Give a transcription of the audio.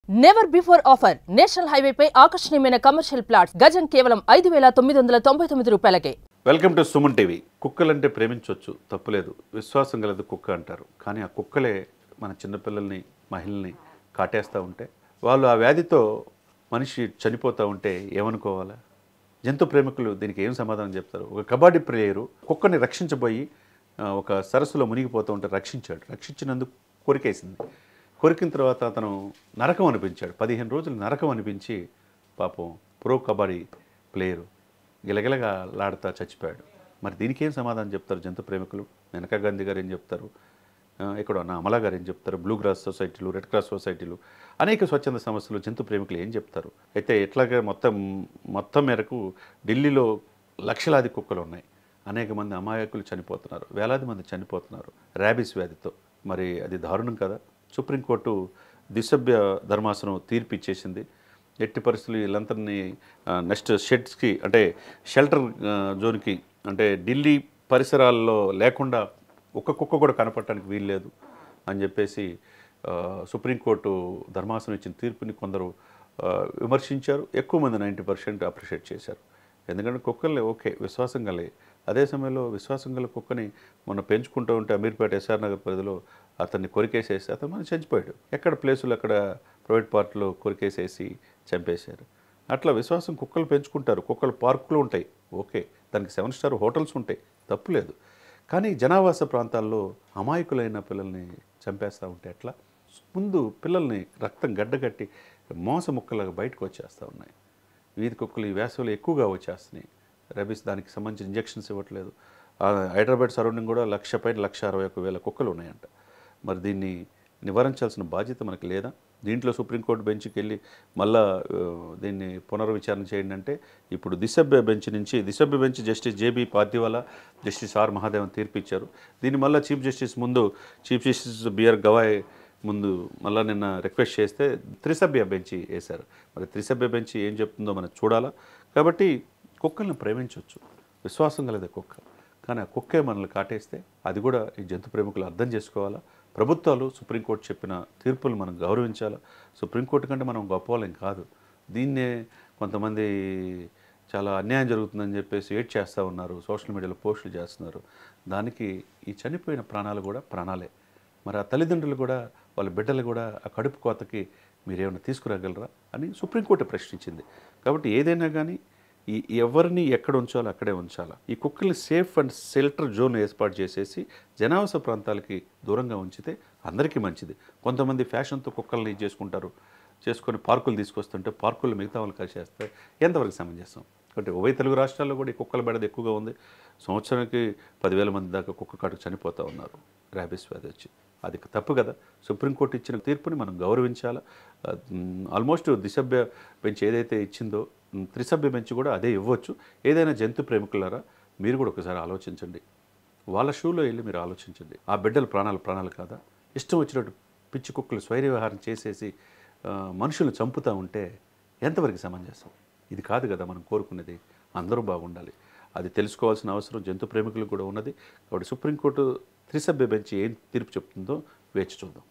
Never before offer national హైవేపై ఆకర్షణీయమైన commercial plots గజం కేవలం 5,999 రూపాయలకే. Welcome to Suman TV. కుక్కలంటే ప్రేమించవచ్చు, తప్పులేదు. విశ్వాసం గలది కుక్క అంటారు. కానీ ఆ కుక్కలే మన చిన్నపిల్లల్ని, మహిళల్ని కాటేస్తూ ఉంటే, వాళ్ళు ఆ వ్యాధితో మనిషి చనిపోతూ ఉంటే ఏమనుకోవాలా? జంతు ప్రేమికులు దీనికి ఏం సమాధానం చెప్తారు? ఒక కబడ్డీ ప్లేయరు కుక్కని రక్షించబోయి ఒక సరస్సులో మునిగిపోతూ ఉంటే రక్షించినందుకు కొరికేసింది. కొరికిన తర్వాత అతను నరకం అనిపించాడు. 15 రోజులు నరకం అనిపించి పాపం ప్రో కబడ్డీ ప్లేయరు గిలగిలగా లాడుతా చచ్చిపోయాడు. మరి దీనికి ఏం సమాధానం చెప్తారు జంతు ప్రేమికులు? మేనకా గాంధీ గారు ఏం చెప్తారు? ఇక్కడ నా అమలా గారు ఏం చెప్తారు? బ్లూ క్రాస్ సొసైటీలు, రెడ్ క్రాస్ సొసైటీలు, అనేక స్వచ్ఛంద సంస్థలు జంతు ప్రేమికులు ఏం చెప్తారు? అయితే ఎట్లాగా మొత్తం మేరకు ఢిల్లీలో లక్షలాది కుక్కలు ఉన్నాయి. అనేక మంది అమాయకులు చనిపోతున్నారు, వేలాది మంది చనిపోతున్నారు ర్యాబీస్ వ్యాధితో. మరి అది దారుణం కదా? సుప్రీంకోర్టు ద్విసభ్య ధర్మాసనం తీర్పు ఇచ్చేసింది. ఎట్టి పరిస్థితులు వీళ్ళందరినీ నెక్స్ట్ షెడ్స్కి, అంటే షెల్టర్ జోన్కి, అంటే ఢిల్లీ పరిసరాల్లో లేకుండా ఒక్క కుక్క కూడా కనపడటానికి వీల్లేదు అని చెప్పేసి సుప్రీంకోర్టు ధర్మాసనం ఇచ్చిన తీర్పుని కొందరు విమర్శించారు. ఎక్కువ మంది 90% అప్రిషియేట్ చేశారు. ఎందుకంటే కుక్కల్ని ఓకే, విశ్వాసం కలిగి, అదే సమయంలో విశ్వాసం గల కుక్కని మొన్న పెంచుకుంటూ ఉంటే అమీర్పేట ఎస్ఆర్ నగర్ పరిధిలో అతన్ని కొరికేసేసి అతను మనం చనిపోయాడు. ఎక్కడ ప్లేసులు అక్కడ ప్రైవేట్ పార్ట్లో కొరికేసేసి చంపేశారు. అట్లా విశ్వాసం కుక్కలు పెంచుకుంటారు. కుక్కలు పార్కులు ఉంటాయి, ఓకే, దానికి 7 స్టార్ హోటల్స్ ఉంటాయి, తప్పులేదు. కానీ జనావాస ప్రాంతాల్లో అమాయకులైన పిల్లల్ని చంపేస్తూ ఉంటే ఎట్లా? ముందు పిల్లల్ని రక్తం గడ్డగట్టి మోసముక్కలాగా బయటకు వచ్చేస్తూ ఉన్నాయి. వీధి కుక్కలు ఈ వేసవిలో ఎక్కువగా వచ్చేస్తున్నాయి. రెబీస్ దానికి సంబంధించిన ఇంజెక్షన్స్ ఇవ్వట్లేదు. హైదరాబాద్ సరౌండింగ్ కూడా 1,61,000 కుక్కలు ఉన్నాయంట. మరి దీన్ని నివారించాల్సిన బాధ్యత మనకు లేదా? దీంట్లో సుప్రీంకోర్టు బెంచ్కి వెళ్ళి మళ్ళా దీన్ని పునర్విచారణ చేయండి అంటే, ఇప్పుడు దిశభ్య bench justice JB Pardiwala, justice R Mahadevan తీర్పు ఇచ్చారు. దీన్ని మళ్ళీ చీఫ్ జస్టిస్ బిఆర్ గవాయ్ ముందు మళ్ళీ నిన్న రిక్వెస్ట్ చేస్తే త్రిసభ్య బెంచ్ వేశారు. మరి త్రిసభ్య బెంచ్ ఏం చెప్తుందో మనం చూడాలా. కాబట్టి కుక్కల్ని ప్రేమించవచ్చు, విశ్వాసం కలదే కుక్క. కానీ ఆ కుక్కే మనల్ని కాటేస్తే అది కూడా ఈ జంతు ప్రేమికులు అర్థం చేసుకోవాలా. ప్రభుత్వాలు సుప్రీంకోర్టు చెప్పిన తీర్పులు మనం గౌరవించాలా. సుప్రీంకోర్టు కంటే మనం గొప్పవాళ్ళం కాదు. దీన్నే కొంతమంది చాలా అన్యాయం జరుగుతుందని చెప్పేసి ఏడ్ చేస్తూ ఉన్నారు, సోషల్ మీడియాలో పోస్టులు చేస్తున్నారు. దానికి ఈ చనిపోయిన ప్రాణాలు కూడా ప్రాణాలే. మరి ఆ తల్లిదండ్రులు కూడా, వాళ్ళ బిడ్డలు కూడా ఆ కడుపు కోతకి మీరేమైనా తీసుకురాగలరా అని సుప్రీంకోర్టు ప్రశ్నించింది. కాబట్టి ఏదైనా కానీ ఎవరిని ఎక్కడ ఉంచాలో అక్కడే ఉంచాలా. ఈ కుక్కల్ని సేఫ్ అండ్ షెల్టర్ జోన్ ఏర్పాటు చేసేసి జనావాస ప్రాంతాలకి దూరంగా ఉంచితే అందరికీ మంచిది. కొంతమంది ఫ్యాషన్తో కుక్కల్ని చేసుకొని పార్కులు తీసుకొస్తుంటే పార్కులు మిగతా వాళ్ళు కలిసేస్తే ఎంతవరకు సమంజసం? కాబట్టి ఉభయ తెలుగు రాష్ట్రాల్లో కూడా ఈ కుక్కల బెడద ఎక్కువగా ఉంది. సంవత్సరానికి 10,000 మంది దాకా కుక్క కాటుకు చనిపోతూ ఉన్నారు ర్యాబీస్ వ్యాధి వచ్చి. అది తప్పు కదా. సుప్రీంకోర్టు ఇచ్చిన తీర్పుని మనం గౌరవించాలా. ఆల్మోస్ట్ దిశభ్య బెంచ్ ఏదైతే ఇచ్చిందో త్రిసభ్య బెంచ్ కూడా అదే ఇవ్వచ్చు. ఏదైనా జంతు ప్రేమికులారా మీరు కూడా ఒకసారి ఆలోచించండి. వాళ్ళ షూలో వెళ్ళి మీరు ఆలోచించండి. ఆ బిడ్డల ప్రాణాలు కాదా? ఇష్టం వచ్చినట్టు పిచ్చి కుక్కలు స్వైర వ్యవహారం చేసేసి మనుషులు చంపుతూ ఉంటే ఎంతవరకు సమంజసం? ఇది కాదు కదా మనం కోరుకునేది. అందరూ బాగుండాలి. అది తెలుసుకోవాల్సిన అవసరం జంతు ప్రేమికులకు కూడా ఉన్నది. కాబట్టి సుప్రీంకోర్టు త్రిసభ్య బెంచ్ ఏం తీర్పు చెప్తుందో వేచి చూద్దాం.